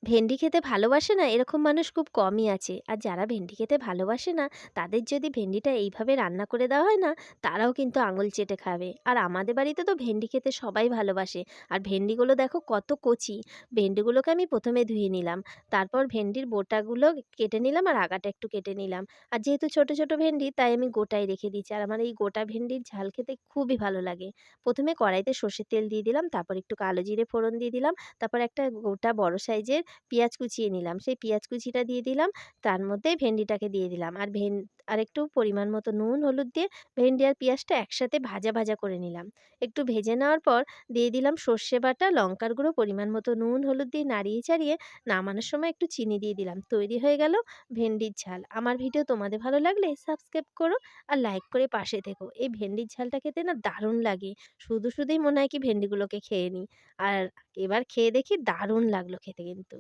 ভেন্ডি খেতে ভালোবাসে না এরকম মানুষ খুব কমই আছে। আর যারা ভেন্ডি খেতে ভালোবাসে না তাদের যদি ভেন্ডিটা এইভাবে রান্না করে দেওয়া হয় না, তারাও কিন্তু আঙুল চেটে খাবে। আর আমাদের বাড়িতে তো ভেন্ডি খেতে সবাই ভালোবাসে। আর ভেন্ডিগুলো দেখো কত কচি। ভেন্ডিগুলোকে আমি ১ম এ ধুয়ে নিলাম। তারপর ভেন্ডির বোটাগুলো কেটে নিলাম আর আগাটা একটু কেটে নিলাম। আর যেহেতু ছোট, ছোট ভেন্ডি তাই আমি গোটাই রেখে দিচ্ছি। আর আমার এই গোটা ভেন্ডির ঝাল খেতে খুবই ভালো লাগে। ১ম এ কড়াইতে সর্ষের তেল দিয়ে দিলাম, তারপর একটু কালো জিরে ফোড়ন দিয়ে দিলাম। তারপর একটা গোটা বড় সাইজের পেঁয়াজ কুচিয়ে নিলাম। সেই পেঁয়াজ কুচিটা দিয়ে দিলাম। তার মধ্যে ভেন্ডিটাকে দিয়ে দিলাম। আর একটু পরিমাণ মতো নুন, হলুদ দিয়ে ভেন্ডি আর পেঁয়াজটা একসাথে ভাজা, ভাজা করে নিলাম। একটু ভেজে নেওয়ার পর দিয়ে দিলাম সর্ষে বাটা, লঙ্কার গুঁড়ো, পরিমাণ মতো নুন, হলুদ দিয়ে নাড়িয়ে চাড়িয়ে নামানোর সময় একটু চিনি দিয়ে দিলাম। তৈরি হয়ে গেল ভেন্ডির ঝাল। আমার ভিডিও তোমাদের ভালো লাগলে সাবস্ক্রাইব করো আর লাইক করে পাশে থেকো। এই ভেন্ডির ঝালটা খেতে না দারুণ লাগে। শুধুই মনে হয় কি ভেন্ডিগুলোকে খেয়ে নিই। আর এবার খেয়ে দেখি দারুণ লাগলো খেতে কিন্তু।